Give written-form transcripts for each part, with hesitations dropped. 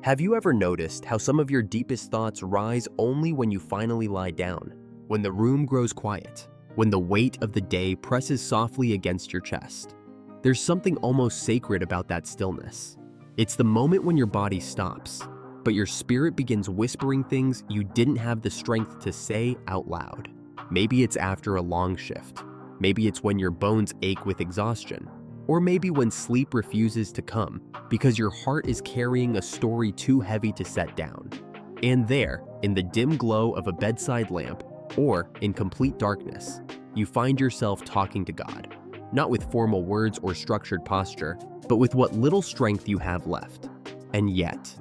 Have you ever noticed how some of your deepest thoughts rise only when you finally lie down? When the room grows quiet? When the weight of the day presses softly against your chest? There's something almost sacred about that stillness. It's the moment when your body stops, but your spirit begins whispering things you didn't have the strength to say out loud. Maybe it's after a long shift. Maybe it's when your bones ache with exhaustion. Or maybe when sleep refuses to come because your heart is carrying a story too heavy to set down. And there, in the dim glow of a bedside lamp, or in complete darkness, you find yourself talking to God, not with formal words or structured posture, but with what little strength you have left. And yet,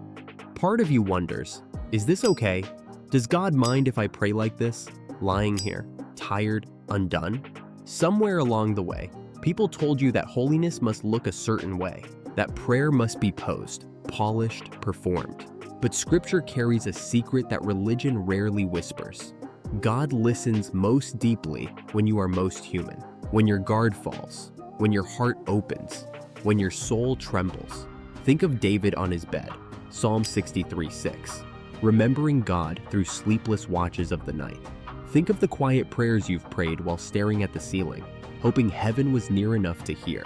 part of you wonders, is this okay? Does God mind if I pray like this, lying here, tired, undone? Somewhere along the way, people told you that holiness must look a certain way, that prayer must be posed, polished, performed. But Scripture carries a secret that religion rarely whispers. God listens most deeply when you are most human, when your guard falls, when your heart opens, when your soul trembles. Think of David on his bed, Psalm 63:6, remembering God through sleepless watches of the night. Think of the quiet prayers you've prayed while staring at the ceiling, hoping heaven was near enough to hear.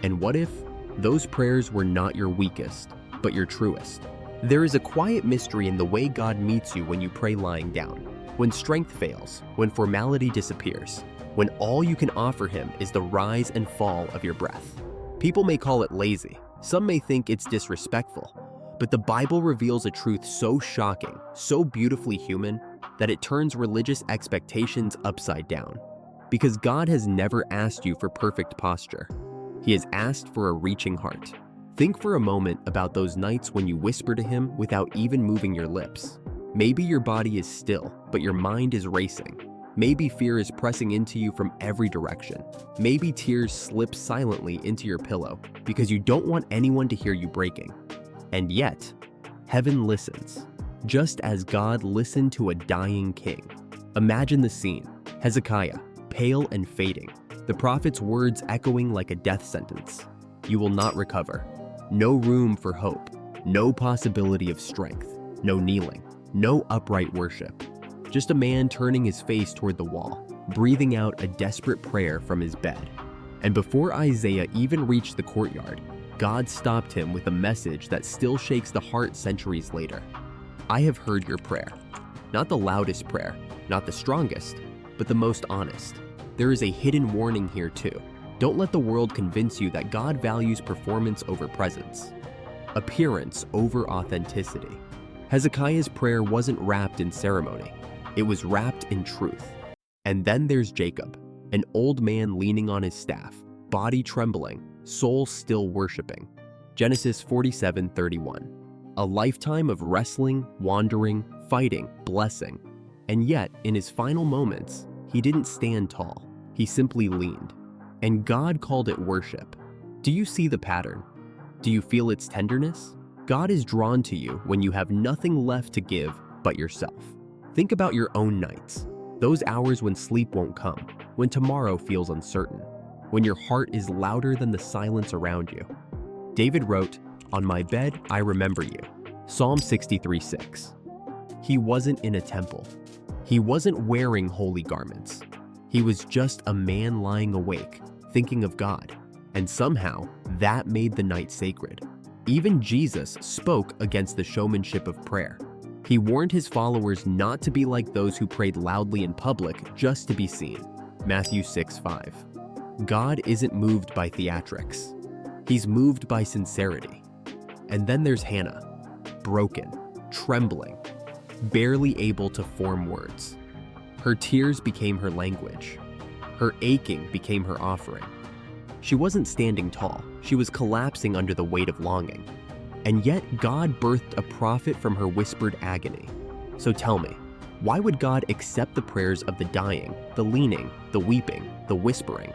And what if those prayers were not your weakest, but your truest? There is a quiet mystery in the way God meets you when you pray lying down, when strength fails, when formality disappears, when all you can offer him is the rise and fall of your breath. People may call it lazy, some may think it's disrespectful, but the Bible reveals a truth so shocking, so beautifully human, that it turns religious expectations upside down. Because God has never asked you for perfect posture. He has asked for a reaching heart. Think for a moment about those nights when you whisper to him without even moving your lips. Maybe your body is still, but your mind is racing. Maybe fear is pressing into you from every direction. Maybe tears slip silently into your pillow because you don't want anyone to hear you breaking. And yet, heaven listens, just as God listened to a dying king. Imagine the scene: Hezekiah, pale and fading, the prophet's words echoing like a death sentence. You will not recover. No room for hope. No possibility of strength. No kneeling. No upright worship. Just a man turning his face toward the wall, breathing out a desperate prayer from his bed. And before Isaiah even reached the courtyard, God stopped him with a message that still shakes the heart centuries later. I have heard your prayer. Not the loudest prayer, not the strongest, but the most honest. There is a hidden warning here too. Don't let the world convince you that God values performance over presence, appearance over authenticity. Hezekiah's prayer wasn't wrapped in ceremony. It was wrapped in truth. And then there's Jacob, an old man leaning on his staff, body trembling, soul still worshiping. Genesis 47:31. A lifetime of wrestling, wandering, fighting, blessing. And yet, in his final moments, he didn't stand tall. He simply leaned. And God called it worship. Do you see the pattern? Do you feel its tenderness? God is drawn to you when you have nothing left to give but yourself. Think about your own nights, those hours when sleep won't come, when tomorrow feels uncertain, when your heart is louder than the silence around you. David wrote, "On my bed I remember you." Psalm 63:6. He wasn't in a temple. He wasn't wearing holy garments. He was just a man lying awake, thinking of God. And somehow, that made the night sacred. Even Jesus spoke against the showmanship of prayer. He warned his followers not to be like those who prayed loudly in public just to be seen. Matthew 6:5. God isn't moved by theatrics. He's moved by sincerity. And then there's Hannah, broken, trembling, barely able to form words. Her tears became her language. Her aching became her offering. She wasn't standing tall. She was collapsing under the weight of longing. And yet God birthed a prophet from her whispered agony. So tell me, why would God accept the prayers of the dying, the leaning, the weeping, the whispering,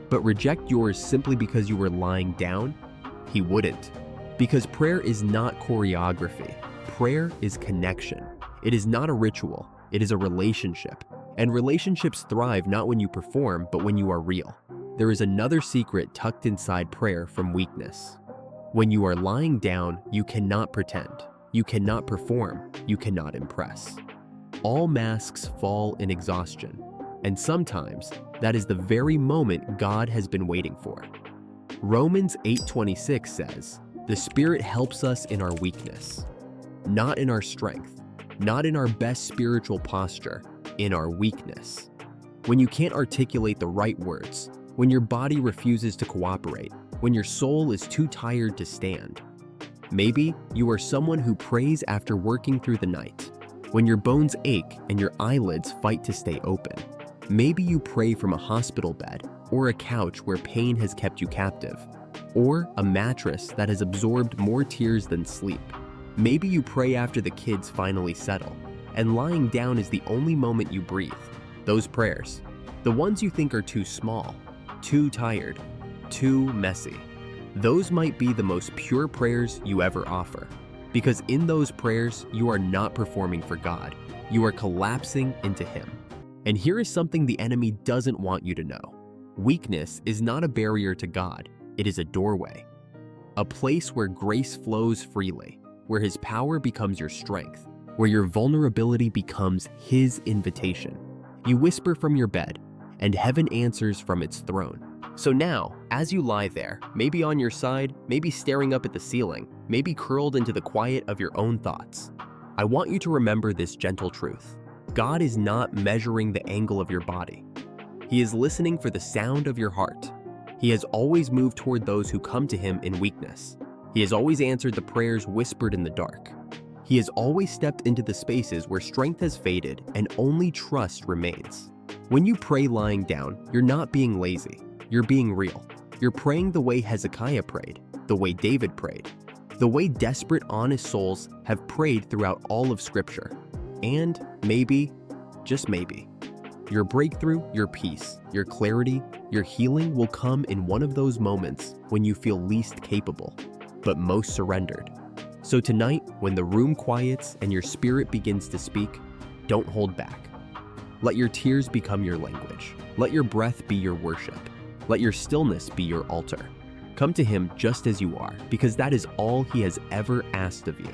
but reject yours simply because you were lying down? He wouldn't. Because prayer is not choreography. Prayer is connection. It is not a ritual. It is a relationship. And relationships thrive not when you perform, but when you are real. There is another secret tucked inside prayer from weakness. When you are lying down, you cannot pretend. You cannot perform, you cannot impress. All masks fall in exhaustion, and sometimes that is the very moment God has been waiting for. Romans 8:26 says, "The Spirit helps us in our weakness," not in our strength, not in our best spiritual posture, in our weakness. When you can't articulate the right words, when your body refuses to cooperate, when your soul is too tired to stand. Maybe you are someone who prays after working through the night, when your bones ache and your eyelids fight to stay open. Maybe you pray from a hospital bed or a couch where pain has kept you captive, or a mattress that has absorbed more tears than sleep. Maybe you pray after the kids finally settle, and lying down is the only moment you breathe. Those prayers, the ones you think are too small, too tired, too messy, those might be the most pure prayers you ever offer. Because in those prayers, you are not performing for God, you are collapsing into Him. And here is something the enemy doesn't want you to know. Weakness is not a barrier to God, it is a doorway. A place where grace flows freely, where His power becomes your strength, where your vulnerability becomes His invitation. You whisper from your bed, and heaven answers from its throne. So now, as you lie there, maybe on your side, maybe staring up at the ceiling, maybe curled into the quiet of your own thoughts, I want you to remember this gentle truth. God is not measuring the angle of your body. He is listening for the sound of your heart. He has always moved toward those who come to Him in weakness. He has always answered the prayers whispered in the dark. He has always stepped into the spaces where strength has faded and only trust remains. When you pray lying down, you're not being lazy. You're being real. You're praying the way Hezekiah prayed, the way David prayed, the way desperate, honest souls have prayed throughout all of Scripture. And maybe, just maybe, your breakthrough, your peace, your clarity, your healing will come in one of those moments when you feel least capable, but most surrendered. So tonight, when the room quiets and your spirit begins to speak, don't hold back. Let your tears become your language. Let your breath be your worship. Let your stillness be your altar. Come to Him just as you are, because that is all He has ever asked of you.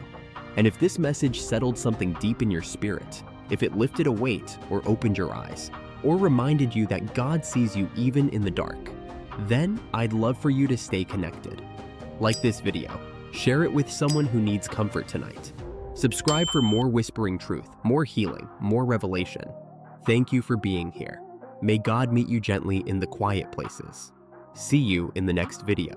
And if this message settled something deep in your spirit, if it lifted a weight or opened your eyes, or reminded you that God sees you even in the dark, then I'd love for you to stay connected. Like this video, share it with someone who needs comfort tonight. Subscribe for more whispering truth, more healing, more revelation. Thank you for being here. May God meet you gently in the quiet places. See you in the next video.